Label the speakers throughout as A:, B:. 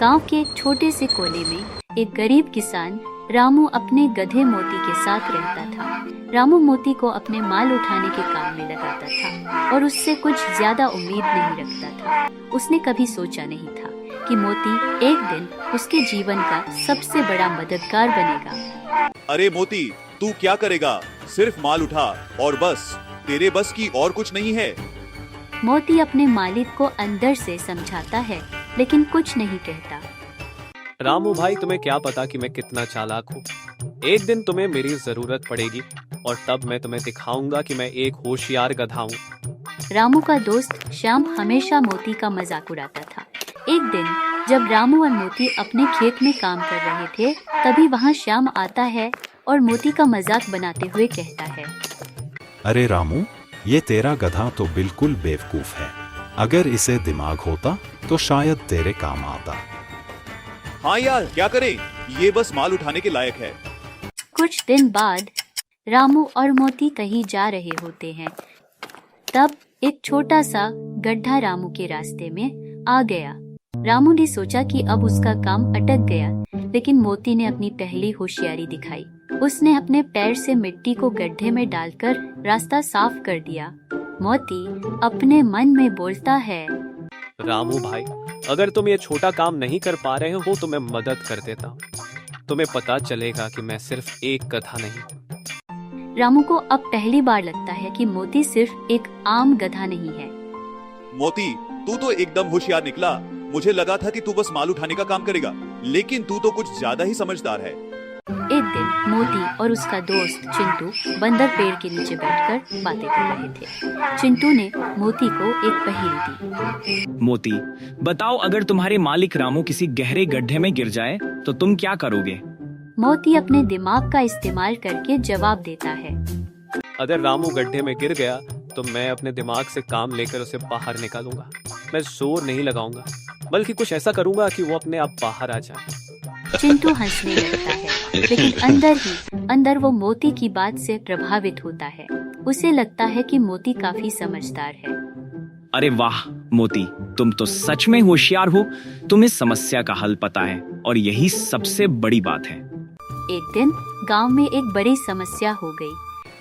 A: गांव के एक छोटे से कोने में एक गरीब किसान रामू अपने गधे मोती के साथ रहता था। रामू मोती को अपने माल उठाने के काम में लगाता था और उससे कुछ ज्यादा उम्मीद नहीं रखता था। उसने कभी सोचा नहीं था कि मोती एक दिन उसके जीवन का सबसे बड़ा मददगार बनेगा।
B: अरे मोती, तू क्या करेगा? सिर्फ माल उठा और बस, तेरे बस की और कुछ नहीं है।
A: मोती अपने मालिक को अंदर से समझाता है लेकिन कुछ नहीं कहता।
C: रामू भाई, तुम्हें क्या पता कि मैं कितना चालाक हूँ। एक दिन तुम्हें मेरी जरूरत पड़ेगी और तब मैं तुम्हें दिखाऊंगा कि मैं एक होशियार गधा हूँ।
A: रामू का दोस्त श्याम हमेशा मोती का मजाक उड़ाता था। एक दिन जब रामू और मोती अपने खेत में काम कर रहे थे, तभी वहाँ श्याम आता है और मोती का मजाक बनाते हुए कहता है,
D: अरे रामू, ये तेरा गधा तो बिल्कुल बेवकूफ है। अगर इसे दिमाग होता तो शायद तेरे काम आता।
B: हाँ यार, क्या करें, ये बस माल उठाने के लायक है।
A: कुछ दिन बाद रामू और मोती कहीं जा रहे होते हैं। तब एक छोटा सा गड्ढा रामू के रास्ते में आ गया। रामू ने सोचा कि अब उसका काम अटक गया, लेकिन मोती ने अपनी पहली होशियारी दिखाई। उसने अपने पैर से मिट्टी को गड्ढे में डालकर रास्ता साफ कर दिया। मोती अपने मन में बोलता है,
C: रामू भाई, अगर तुम ये छोटा काम नहीं कर पा रहे हो तो मैं मदद कर देता हूँ। तुम्हें पता चलेगा कि मैं सिर्फ एक गधा नहीं।
A: रामू को अब पहली बार लगता है कि मोती सिर्फ एक आम गधा नहीं है।
B: मोती, तू तो एकदम होशियार निकला। मुझे लगा था कि तू बस माल उठाने का काम करेगा, लेकिन तू तो कुछ ज्यादा ही समझदार है।
A: एक दिन मोती और उसका दोस्त चिंटू बंदर पेड़ के नीचे बैठकर बातें कर रहे थे। चिंटू ने मोती को एक पहेली दी।
E: मोती, बताओ, अगर तुम्हारे मालिक रामू किसी गहरे गड्ढे में गिर जाए तो तुम क्या करोगे?
A: मोती अपने दिमाग का इस्तेमाल करके जवाब देता है,
C: अगर रामू गड्ढे में गिर गया तो मैं अपने दिमाग से काम लेकर उसे बाहर निकालूंगा। मैं जोर नहीं लगाऊंगा, बल्कि कुछ ऐसा करूंगा कि वो अपने आप बाहर आ जाए।
A: चिंटू हंसने लगता है, लेकिन अंदर ही अंदर वो मोती की बात से प्रभावित होता है। उसे लगता है कि मोती काफी समझदार है।
E: अरे वाह मोती, तुम तो सच में होशियार हो। तुम्हें समस्या का हल पता है और यही सबसे बड़ी बात है।
A: एक दिन गांव में एक बड़ी समस्या हो गई।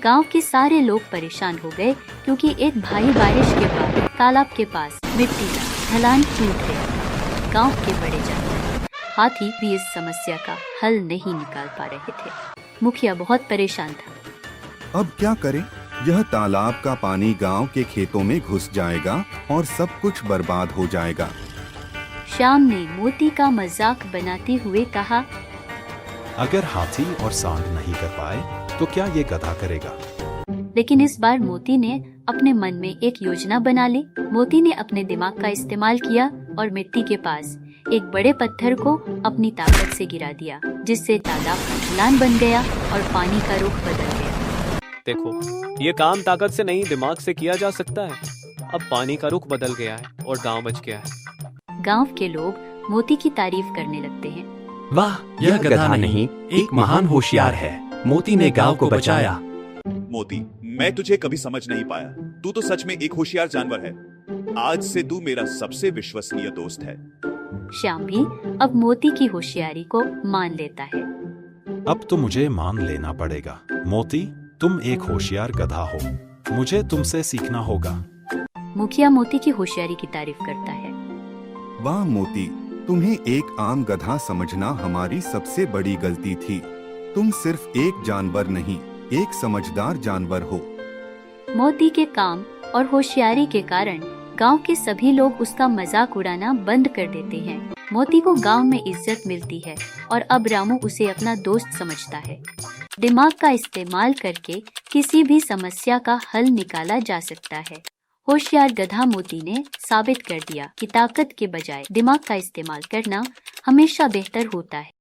A: गांव के सारे लोग परेशान हो गए क्योंकि एक भारी बारिश के बाद तालाब के पास मिट्टी का ढलान टूट गया। गांव के बड़े जानवर, हाथी भी इस समस्या का हल नहीं निकाल पा रहे थे। मुखिया बहुत परेशान था।
F: अब क्या करें? यह तालाब का पानी गांव के खेतों में घुस जाएगा और सब कुछ बर्बाद हो जाएगा।
A: श्याम ने मोती का मजाक बनाते हुए कहा,
D: अगर हाथी और सांड नहीं कर पाए तो क्या ये गधा करेगा?
A: लेकिन इस बार मोती ने अपने मन में एक योजना बना ली। मोती ने अपने दिमाग का इस्तेमाल किया और मिट्टी के पास एक बड़े पत्थर को अपनी ताकत से गिरा दिया, जिससे तालाब का ढलान बन गया और पानी का रुख बदल गया।
C: देखो, ये काम ताकत से नहीं दिमाग से किया जा सकता है। अब पानी का रुख बदल गया है और गांव बच गया है।
A: गांव के लोग मोती की तारीफ करने लगते हैं।
G: वाह, यह गधा नहीं, एक महान होशियार है। मोती ने गांव को बचाया।
B: मोती, मैं तुझे कभी समझ नहीं पाया। तू तो सच में एक होशियार जानवर है। आज से तू मेरा सबसे विश्वसनीय दोस्त है।
A: श्याम भी अब मोती की होशियारी को मान लेता है।
D: अब तो मुझे मान लेना पड़ेगा। मोती, तुम एक होशियार गधा हो। मुझे तुमसे सीखना होगा।
A: मुखिया मोती की होशियारी की तारीफ करता है।
F: वाह मोती, तुम्हें एक आम गधा समझना हमारी सबसे बड़ी गलती थी। तुम सिर्फ एक जानवर नहीं, एक समझदार जानवर हो।
A: मोती के काम और होशियारी के कारण गांव के सभी लोग उसका मजाक उड़ाना बंद कर देते हैं। मोती को गांव में इज्जत मिलती है और अब रामू उसे अपना दोस्त समझता है। दिमाग का इस्तेमाल करके किसी भी समस्या का हल निकाला जा सकता है। होशियार गधा मोती ने साबित कर दिया कि ताकत के बजाय दिमाग का इस्तेमाल करना हमेशा बेहतर होता है।